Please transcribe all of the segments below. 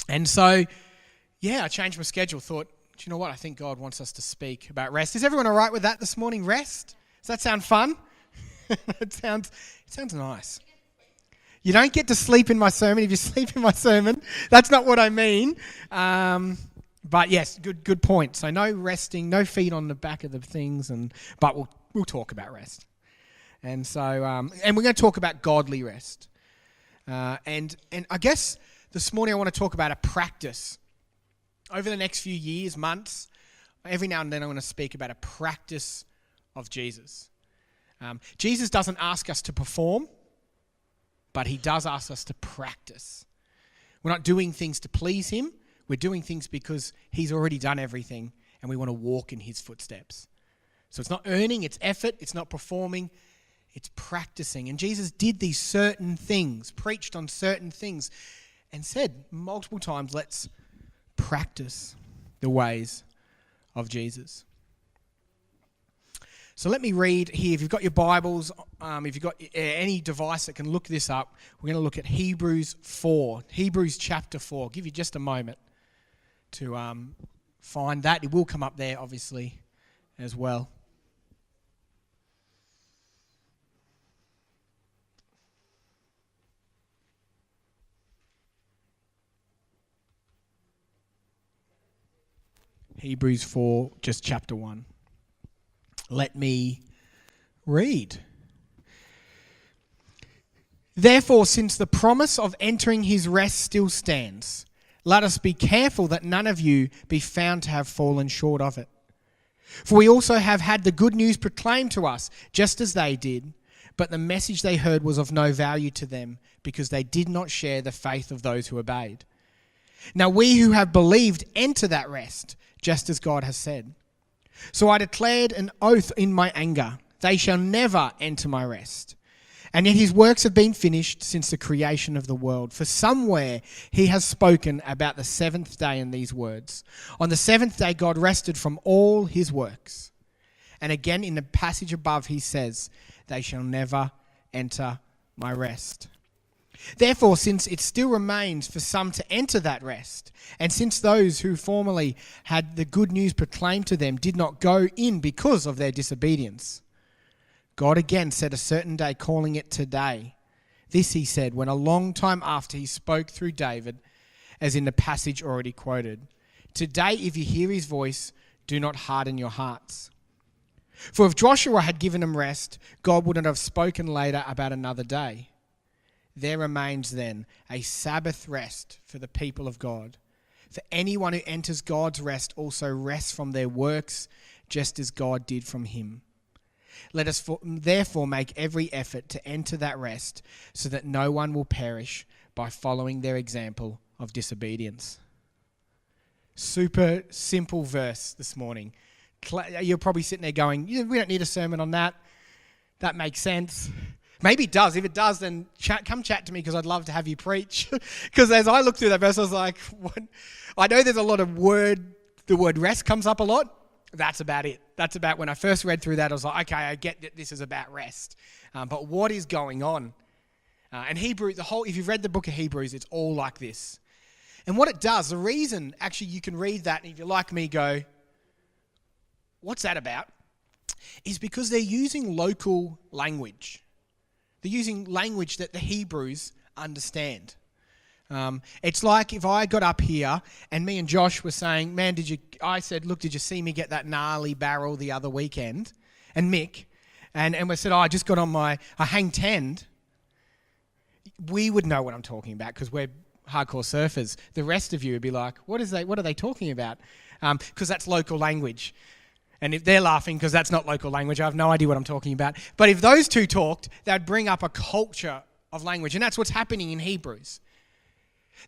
And so, I changed my schedule. Thought, do you know what? I think God wants us to speak about rest. Is everyone all right with that this morning? Rest? Does that sound fun? It sounds nice. You don't get to sleep in my sermon if you sleep in my sermon. That's not what I mean. But yes, good point. So no resting, no feet on the back of the things, but we'll talk about rest. And so and we're going to talk about godly rest. And I guess this morning I want to talk about a practice. Over the next few years, months, every now and then I want to speak about a practice of Jesus. Jesus doesn't ask us to perform, but he does ask us to practice. We're not doing things to please him. We're doing things because he's already done everything and we want to walk in his footsteps. So it's not earning, it's effort, it's not performing, it's practicing. And Jesus did these certain things, preached on certain things, and said multiple times, let's practice the ways of Jesus. So let me read here. If you've got your Bibles, if you've got any device that can look this up, we're going to look at Hebrews 4, Hebrews chapter 4. I'll give you just a moment to find that. It will come up there, obviously, as well. Hebrews 4, just chapter 1. Let me read. Therefore, since the promise of entering his rest still stands, let us be careful that none of you be found to have fallen short of it. For we also have had the good news proclaimed to us, just as they did, but the message they heard was of no value to them, because they did not share the faith of those who obeyed. Now we who have believed enter that rest, just as God has said. So I declared an oath in my anger, they shall never enter my rest. And yet his works have been finished since the creation of the world. For somewhere he has spoken about the seventh day in these words. On the seventh day God rested from all his works. And again in the passage above he says, they shall never enter my rest. Therefore, since it still remains for some to enter that rest, and since those who formerly had the good news proclaimed to them did not go in because of their disobedience, God again set a certain day, calling it today. This he said when a long time after he spoke through David, as in the passage already quoted. Today, if you hear his voice, do not harden your hearts. For if Joshua had given them rest, God wouldn't have spoken later about another day. There remains then a Sabbath rest for the people of God. For anyone who enters God's rest also rests from their works, just as God did from him. Let us therefore make every effort to enter that rest, so that no one will perish by following their example of disobedience. Super simple verse this morning. You're probably sitting there going, we don't need a sermon on that. That makes sense. Maybe it does. If it does, then come chat to me, because I'd love to have you preach. Because as I looked through that verse, I was like, what? I know there's a lot of the word rest comes up a lot. That's about it. That's about when I first read through that, I was like, okay, I get that this is about rest. But what is going on? And Hebrews, if you've read the book of Hebrews, it's all like this. And what it does, the reason actually you can read that, and if you're like me, go, what's that about? Is because they're using local language. They're using language that the Hebrews understand. It's like if I got up here and me and Josh were saying, man, I said, look, did you see me get that gnarly barrel the other weekend? And Mick, and we said, I just got on I hang tend. We would know what I'm talking about because we're hardcore surfers. The rest of you would be like, what are they talking about? Because that's local language. And if they're laughing because that's not local language, I have no idea what I'm talking about. But if those two talked, they'd bring up a culture of language. And that's what's happening in Hebrews.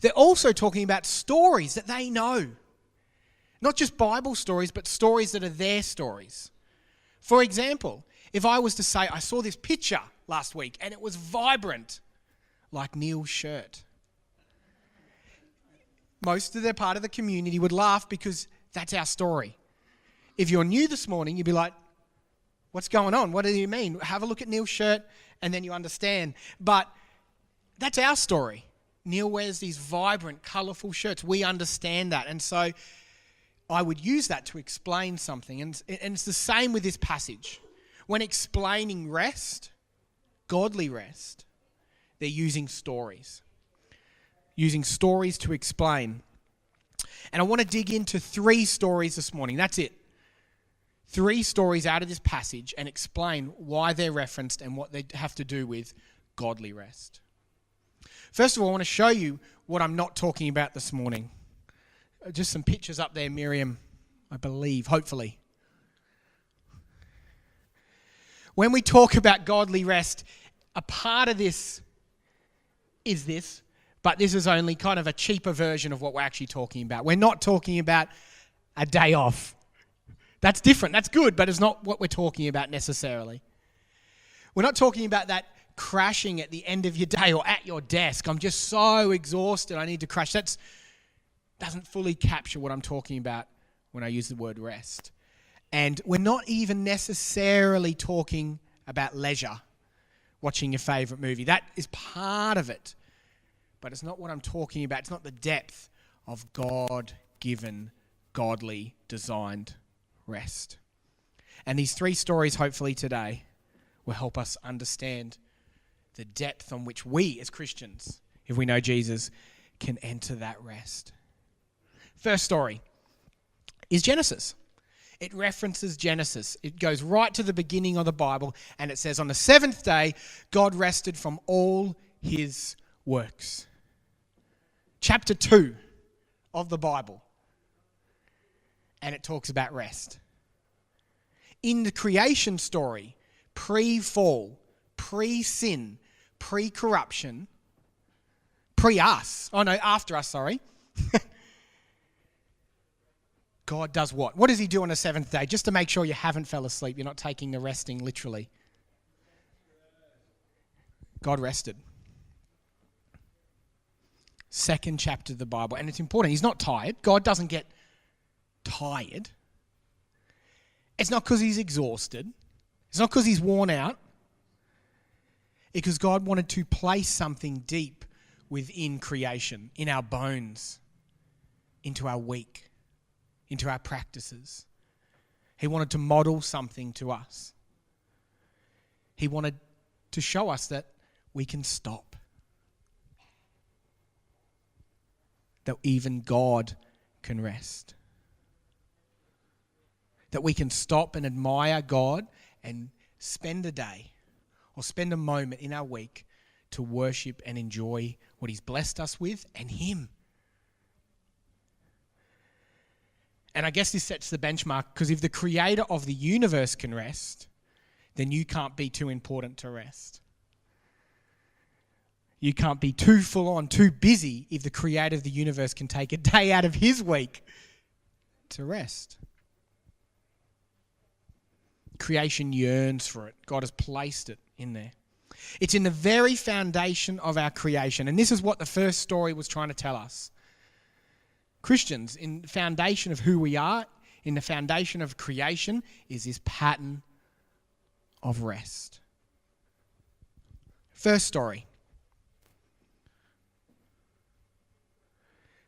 They're also talking about stories that they know. Not just Bible stories, but stories that are their stories. For example, if I was to say, I saw this picture last week and it was vibrant, like Neil's shirt. Most of the part of the community would laugh because that's our story. If you're new this morning, you'd be like, what's going on? What do you mean? Have a look at Neil's shirt and then you understand. But that's our story. Neil wears these vibrant, colourful shirts. We understand that. And so I would use that to explain something. And it's the same with this passage. When explaining rest, godly rest, they're using stories. Using stories to explain. And I want to dig into 3 stories this morning. That's it. 3 stories out of this passage and explain why they're referenced and what they have to do with godly rest. First of all, I want to show you what I'm not talking about this morning. Just some pictures up there, Miriam, I believe, hopefully. When we talk about godly rest, a part of this is this, but this is only kind of a cheaper version of what we're actually talking about. We're not talking about a day off. That's different. That's good, but it's not what we're talking about necessarily. We're not talking about that crashing at the end of your day or at your desk. I'm just so exhausted, I need to crash. That doesn't fully capture what I'm talking about when I use the word rest. And we're not even necessarily talking about leisure, watching your favourite movie. That is part of it. But it's not what I'm talking about. It's not the depth of God-given, godly, designed rest. And these 3 stories, hopefully today, will help us understand the depth on which we as Christians, if we know Jesus, can enter that rest. First story is Genesis. It references Genesis. It goes right to the beginning of the Bible, and it says, on the 7th day, God rested from all his works. Chapter 2 of the Bible. And it talks about rest. In the creation story, pre-fall, pre-sin, pre-corruption, after us, God does what? What does he do on the 7th day? Just to make sure you haven't fell asleep, you're not taking the resting literally. God rested. 2nd chapter of the Bible, and it's important. He's not tired. God doesn't get tired. It's not because he's exhausted. It's not because he's worn out. It's because God wanted to place something deep within creation, in our bones, into our week, into our practices. He wanted to model something to us. He wanted to show us that we can stop. That even God can rest. That we can stop and admire God and spend a day or spend a moment in our week to worship and enjoy what he's blessed us with and him. And I guess this sets the benchmark, because if the creator of the universe can rest, then you can't be too important to rest. You can't be too full on, too busy if the creator of the universe can take a day out of his week to rest. Creation yearns for it. God has placed it in there. It's in the very foundation of our creation. And this is what the first story was trying to tell us. Christians, in the foundation of who we are, in the foundation of creation, is this pattern of rest. First story.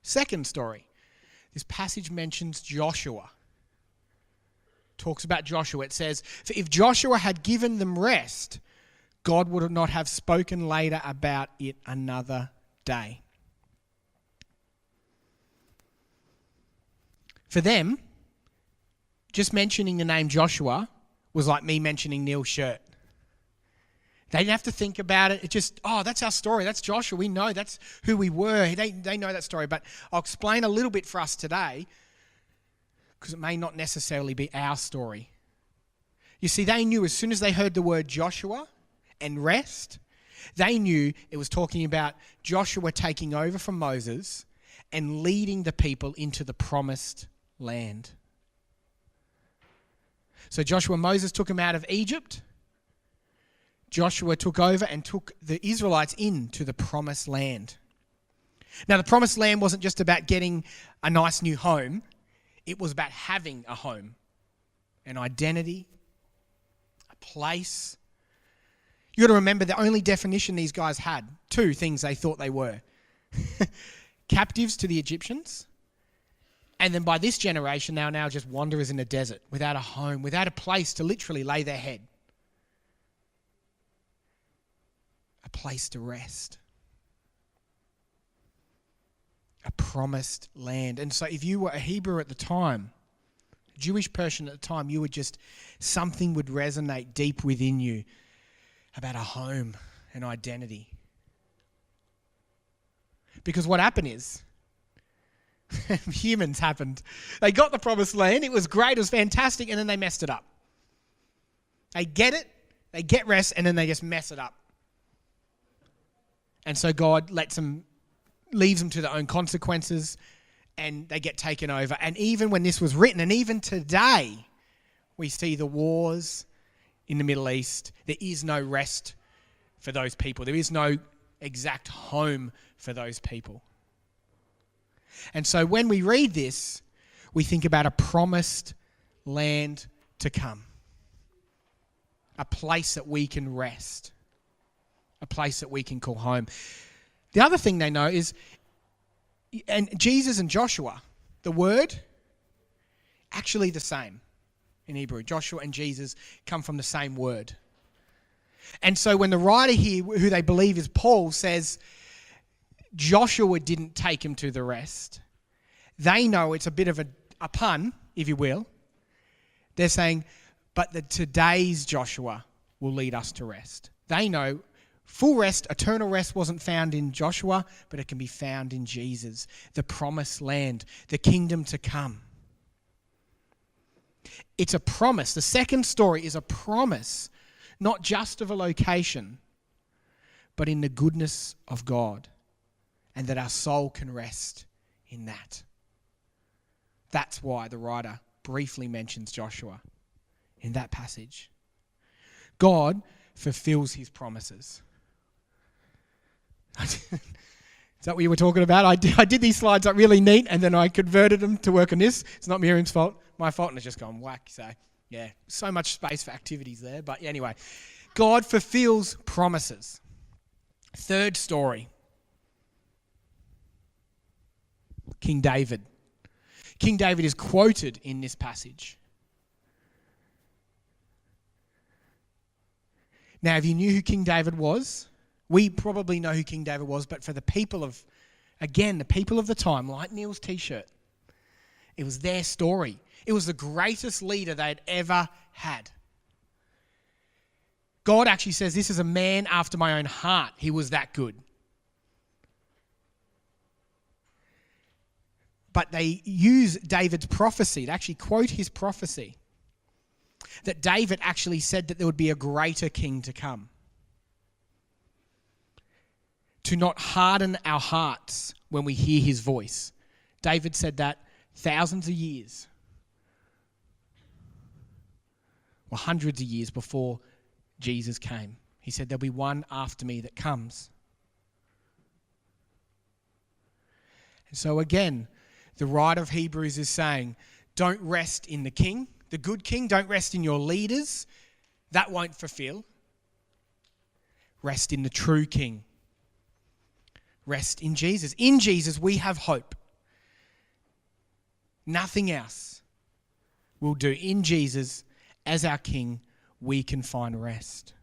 Second story. This passage mentions Joshua. Talks about Joshua. It says, "For if Joshua had given them rest, God would not have spoken later about it another day." For them, just mentioning the name Joshua was like me mentioning Neil's shirt. They didn't have to think about it. It just, that's our story. That's Joshua. We know that's who we were. They know that story. But I'll explain a little bit for us today, because it may not necessarily be our story. You see, they knew as soon as they heard the word Joshua and rest, they knew it was talking about Joshua taking over from Moses and leading the people into the promised land. So Moses took them out of Egypt. Joshua took over and took the Israelites into the promised land. Now, the promised land wasn't just about getting a nice new home. It was about having a home, an identity, a place. You got to remember the only definition these guys had, 2 things they thought they were. captives to the Egyptians. And then by this generation, they are now just wanderers in a desert, without a home, without a place to literally lay their head. A place to rest. A promised land. And so if you were a Hebrew at the time, a Jewish person at the time, you would just, something would resonate deep within you about a home, an identity. Because what happened is, humans happened. They got the promised land. It was great. It was fantastic. And then they messed it up. They get it. They get rest. And then they just mess it up. And so God leaves them to their own consequences. And they get taken over. And even when this was written, and even today, we see the wars in the Middle East. There is no rest for those people. There is no exact home for those people. And so when we read this, we think about a promised land to come. A place that we can rest. A place that we can call home. The other thing they know is, and Jesus and Joshua, the word, actually the same in Hebrew. Joshua and Jesus come from the same word. And so when the writer here, who they believe is Paul, says Joshua didn't take him to the rest, they know it's a bit of a pun, if you will. They're saying, but today's Joshua will lead us to rest. They know full rest, eternal rest wasn't found in Joshua, but it can be found in Jesus, the promised land, the kingdom to come. It's a promise. The second story is a promise, not just of a location, but in the goodness of God, and that our soul can rest in that. That's why the writer briefly mentions Joshua in that passage. God fulfills his promises. Is that what you were talking about? I did these slides up really neat, and then I converted them to work on this. It's not Miriam's fault, my fault, and it's just gone whack. So, yeah, so much space for activities there. But anyway, God fulfills promises. Third story. King David. King David is quoted in this passage. Now, if you knew who King David was, we probably know who King David was, but for the people of the time, like Neil's t-shirt, it was their story. It was the greatest leader they'd ever had. God actually says, this is a man after my own heart. He was that good. But they use David's prophecy. They actually quote his prophecy. That David actually said that there would be a greater king to come. To not harden our hearts when we hear his voice. David said that thousands of years, or hundreds of years before Jesus came. He said, there'll be one after me that comes. And so again, the writer of Hebrews is saying, don't rest in the king, the good king. Don't rest in your leaders. That won't fulfill. Rest in the true king. Rest in Jesus. In Jesus, we have hope. Nothing else will do. In Jesus, as our king, we can find rest.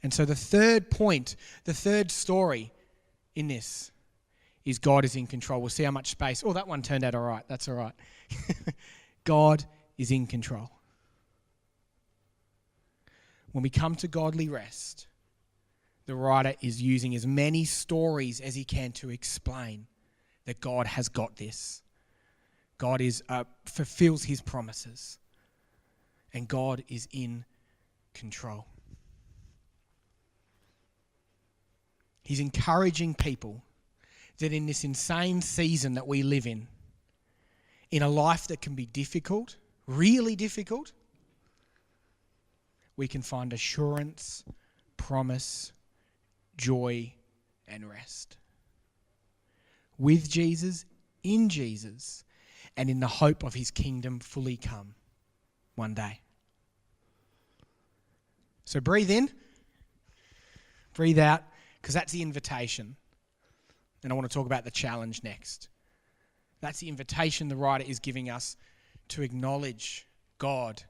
And so the third point, the third story in this is God is in control. We'll see how much space. Oh, that one turned out all right. That's all right. God is in control. When we come to godly rest, the writer is using as many stories as he can to explain that God has got this. God fulfills his promises. And God is in control. He's encouraging people that in this insane season that we live in a life that can be difficult, really difficult, we can find assurance, promise, joy, and rest. With Jesus, in Jesus, and in the hope of his kingdom fully come one day. So breathe in, breathe out, because that's the invitation. And I want to talk about the challenge next. That's the invitation the writer is giving us to acknowledge God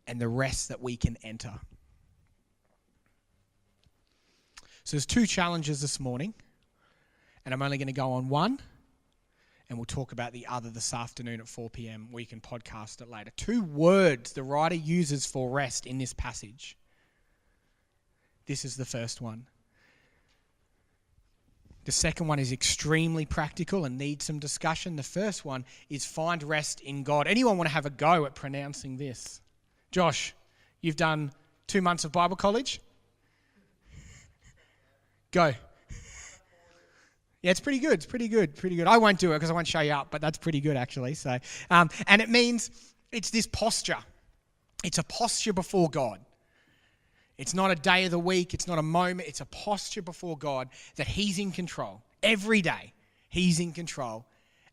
and the rest that we can enter. So there's 2 challenges this morning, and I'm only going to go on one, and we'll talk about the other this afternoon at 4 p.m. We can podcast it later. 2 words the writer uses for rest in this passage. This is the first one. The second one is extremely practical and needs some discussion. The first one is find rest in God. Anyone want to have a go at pronouncing this? Josh, you've done 2 months of Bible college? Go. Yeah, it's pretty good. It's pretty good. I won't do it because I won't show you up, but that's pretty good actually. So, and it means it's this posture. It's a posture before God. It's not a day of the week. It's not a moment. It's a posture before God that He's in control. Every day, He's in control.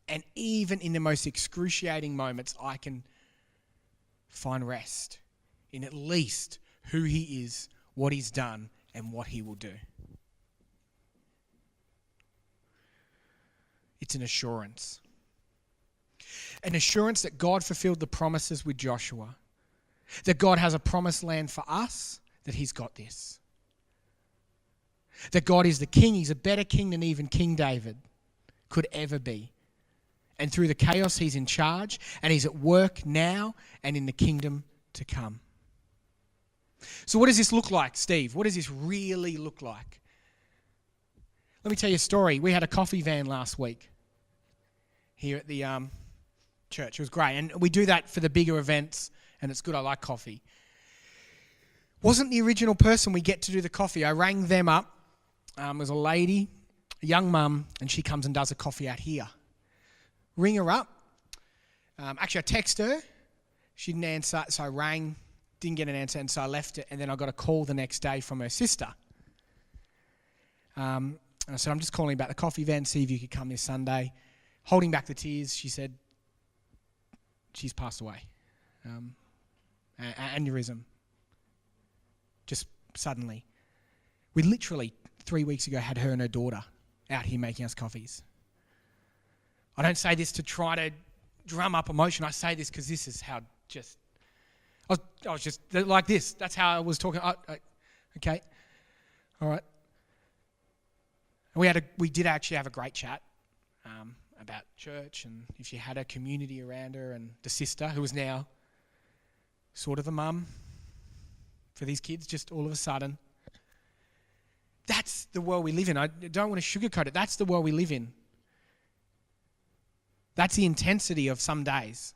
And even in the most excruciating moments, I can find rest in at least who He is, what He's done, and what He will do. It's an assurance. An assurance that God fulfilled the promises with Joshua. That God has a promised land for us, that He's got this. That God is the King. He's a better King than even King David could ever be. And through the chaos, He's in charge, and He's at work now and in the kingdom to come. So what does this look like, Steve? What does this really look like? Let me tell you a story. We had a coffee van last week here at the church. It was great. And we do that for the bigger events, and it's good. I like coffee. Wasn't the original person we get to do the coffee. I rang them up. It was a lady, a young mum, and she comes and does a coffee out here. Ring her up. Actually, I text her. She didn't answer, so I rang, didn't get an answer, and so I left it. And then I got a call the next day from her sister. And I said, I'm just calling about the coffee van, see if you could come this Sunday. Holding back the tears, she said, she's passed away. Aneurysm. Just suddenly. We literally 3 weeks ago had her and her daughter out here making us coffees. I don't say this to try to drum up emotion. I say this because this is how I was just like this. That's how I was talking. Okay. All right. And we did actually have a great chat about church and if she had a community around her, and the sister who was now sort of a mum for these kids just all of a sudden. That's the world we live in. I don't want to sugarcoat it. That's the world we live in. That's the intensity of some days.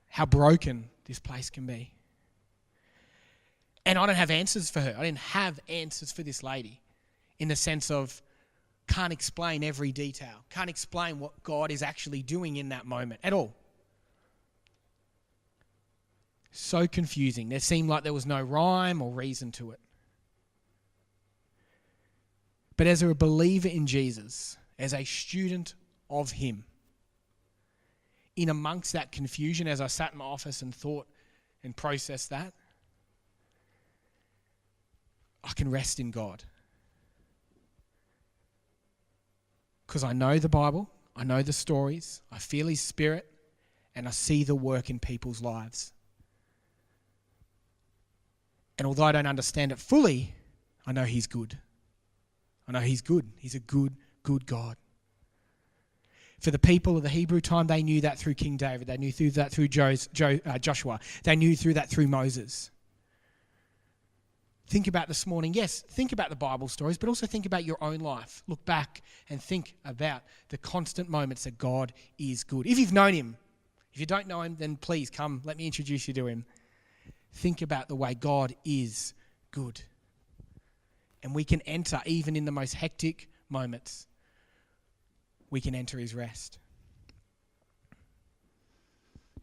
How broken this place can be. And I don't have answers for her. I didn't have answers for this lady in the sense of can't explain every detail. Can't explain what God is actually doing in that moment at all. So confusing. There seemed like there was no rhyme or reason to it. But as a believer in Jesus, as a student of Him, in amongst that confusion, as I sat in my office and thought and processed that, I can rest in God. Because I know the Bible, I know the stories, I feel His Spirit, and I see the work in people's lives. And although I don't understand it fully, I know He's good. I know He's good. He's a good, good God. For the people of the Hebrew time, they knew that through King David. They knew through that through Joshua. They knew through that through Moses. Think about this morning. Yes, think about the Bible stories, but also think about your own life. Look back and think about the constant moments that God is good. If you've known Him, if you don't know Him, then please come, let me introduce you to Him. Think about the way God is good. And we can enter, even in the most hectic moments, we can enter His rest.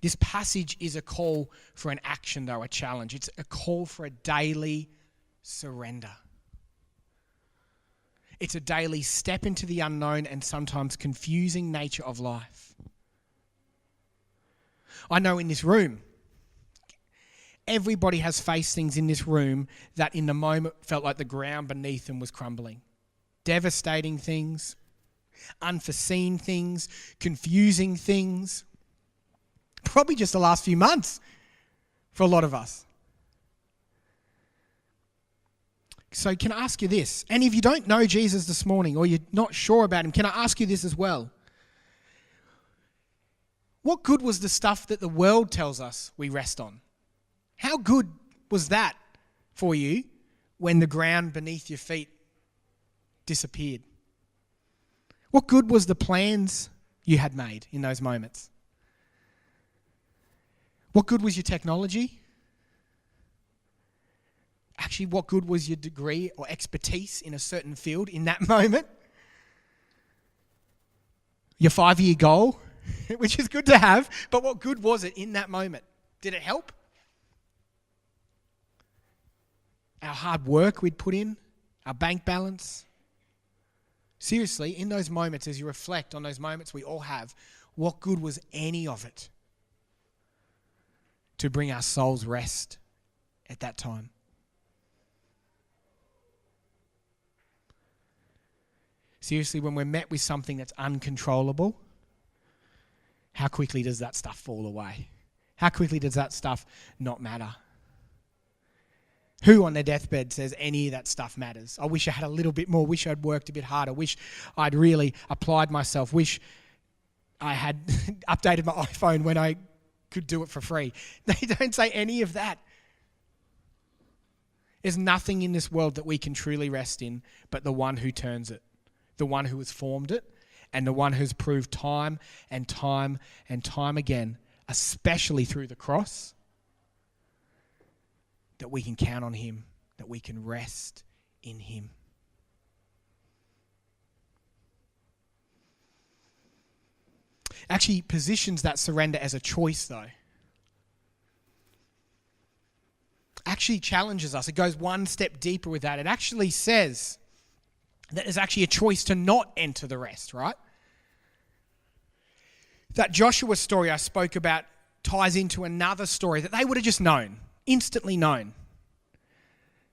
This passage is a call for an action, though, a challenge. It's a call for a daily surrender. It's a daily step into the unknown and sometimes confusing nature of life. I know in this room, everybody has faced things in this room that in the moment felt like the ground beneath them was crumbling. devastating things, unforeseen things, confusing things. Probably just the last few months for a lot of us. So can I ask you this? And if you don't know Jesus this morning or you're not sure about him, can I ask you this as well? What good was the stuff that the world tells us we rest on? How good was that for you when the ground beneath your feet disappeared? What good was the plans you had made in those moments? What good was your technology? Actually, what good was your degree or expertise in a certain field in that moment? Your 5-year goal, which is good to have, but what good was it in that moment? Did it help? Our hard work we'd put in, our bank balance. Seriously, in those moments, as you reflect on those moments we all have, what good was any of it to bring our souls rest at that time? Seriously, when we're met with something that's uncontrollable, how quickly does that stuff fall away? How quickly does that stuff not matter? Who on their deathbed says any of that stuff matters? I wish I had a little bit more, wish I'd worked a bit harder, wish I'd really applied myself, wish I had updated my iPhone when I could do it for free. They don't say any of that. There's nothing in this world that we can truly rest in but the one who turns it, the one who has formed it, and the one who's proved time and time and time again, especially through the cross, that we can count on him, that we can rest in him. Actually positions that surrender as a choice though. Actually challenges us. It goes one step deeper with that. It actually says that there's actually a choice to not enter the rest, right? That Joshua story I spoke about ties into another story that they would have just known, instantly known.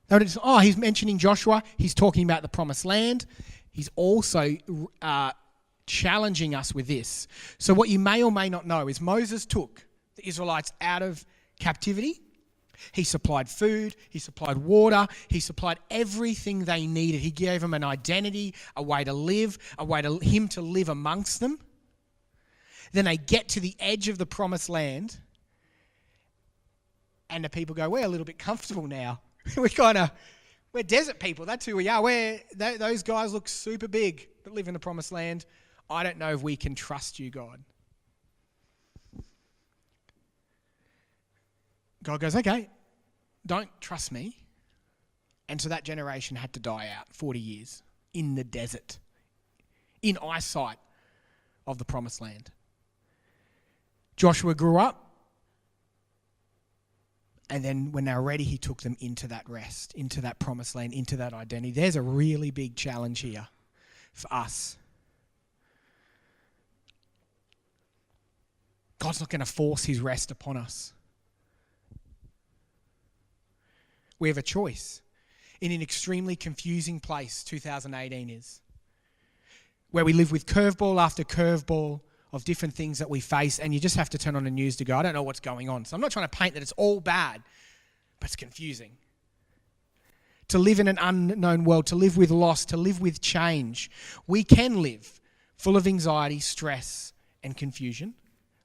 They would have just, he's mentioning Joshua, he's talking about the promised land. He's also challenging us with this. So what you may or may not know is Moses took the Israelites out of captivity. He supplied food, he supplied water, he supplied everything they needed. He gave them an identity, a way to live, a way to him to live amongst them. Then they get to the edge of the promised land and the people go, we're a little bit comfortable now. We're desert people, that's who we are. Those guys look super big that live in the promised land. I don't know if we can trust you, God. God goes, okay, don't trust me. And so that generation had to die out 40 years in the desert, in eyesight of the promised land. Joshua grew up, and then when they were ready, he took them into that rest, into that promised land, into that identity. There's a really big challenge here for us. God's not going to force his rest upon us. We have a choice in an extremely confusing place 2018 is, where we live with curveball after curveball of different things that we face, and you just have to turn on the news to go, I don't know what's going on. So I'm not trying to paint that it's all bad, but it's confusing. To live in an unknown world, to live with loss, to live with change. We can live full of anxiety, stress, and confusion,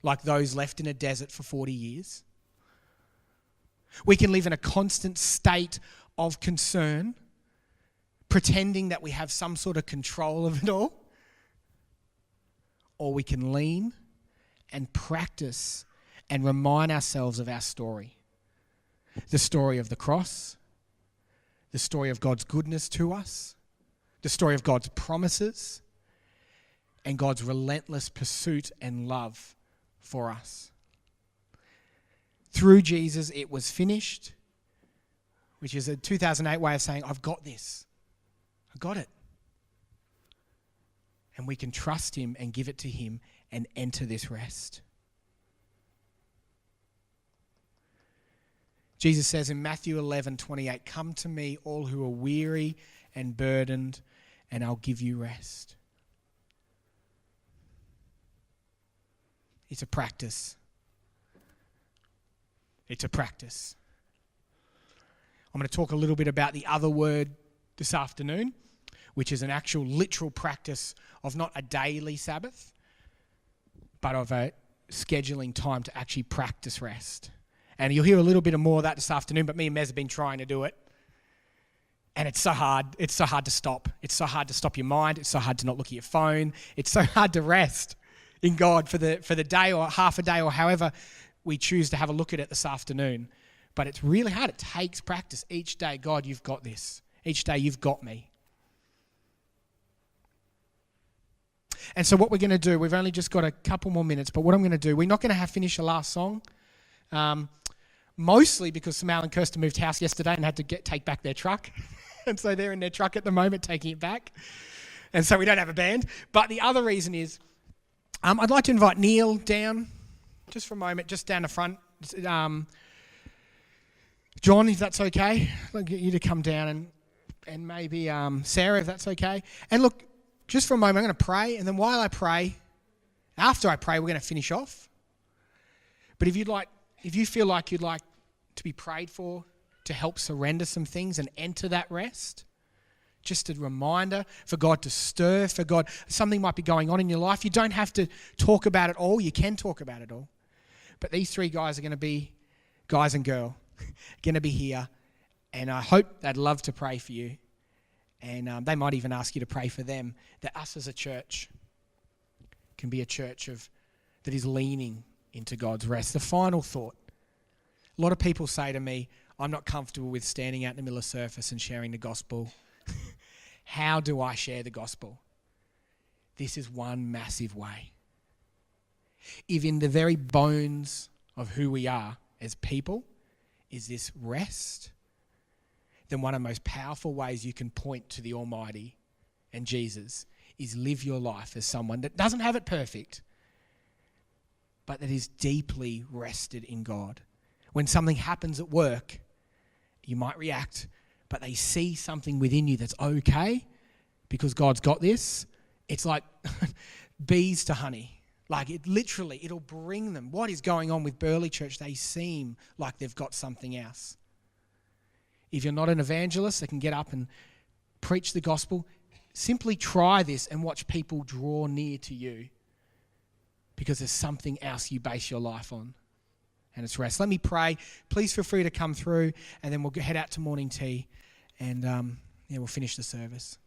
like those left in a desert for 40 years. We can live in a constant state of concern, pretending that we have some sort of control of it all. Or we can lean and practice and remind ourselves of our story. The story of the cross, the story of God's goodness to us, the story of God's promises, and God's relentless pursuit and love for us. Through Jesus, it was finished, which is a 2008 way of saying, I've got this. I got it. And we can trust him and give it to him and enter this rest. Jesus says in Matthew 11:28, come to me all who are weary and burdened, and I'll give you rest. It's a practice. It's a practice. I'm going to talk a little bit about the other word this afternoon, which is an actual literal practice of not a daily Sabbath, but of a scheduling time to actually practice rest. And you'll hear a little bit more of that this afternoon, but me and Mez have been trying to do it. And it's so hard. It's so hard to stop. It's so hard to stop your mind. It's so hard to not look at your phone. It's so hard to rest in God for the day or half a day or however we choose to have a look at it this afternoon. But it's really hard. It takes practice. Each day, God, you've got this. Each day, you've got me. And so what we're going to do, we've only just got a couple more minutes, but what I'm going to do, we're not going to finish the last song, mostly because Samal and Kirsten moved house yesterday and had to take back their truck. And so they're in their truck at the moment taking it back. And so we don't have a band. But the other reason is I'd like to invite Neil down just for a moment, just down the front. John, if that's okay, I'll get you to come down and maybe Sarah, if that's okay. And look, just for a moment, I'm going to pray, and then while I pray, after I pray, we're going to finish off. But if you feel like you'd like to be prayed for to help surrender some things and enter that rest, just a reminder for God to stir, for God, something might be going on in your life. You don't have to talk about it all. You can talk about it all. But these three guys are going to be, guys and girl, going to be here, and I hope they'd love to pray for you. And they might even ask you to pray for them, that us as a church can be a church that is leaning into God's rest. The final thought. A lot of people say to me, I'm not comfortable with standing out in the middle of Surface and sharing the gospel. How do I share the gospel? This is one massive way. If in the very bones of who we are as people is this rest, then one of the most powerful ways you can point to the Almighty and Jesus is live your life as someone that doesn't have it perfect, but that is deeply rested in God. When something happens at work, you might react, but they see something within you that's okay because God's got this. It's like bees to honey. Like it'll bring them. What is going on with Burley Church? They seem like they've got something else. If you're not an evangelist that can get up and preach the gospel, simply try this and watch people draw near to you because there's something else you base your life on, and it's rest. Let me pray. Please feel free to come through, and then we'll head out to morning tea, and we'll finish the service.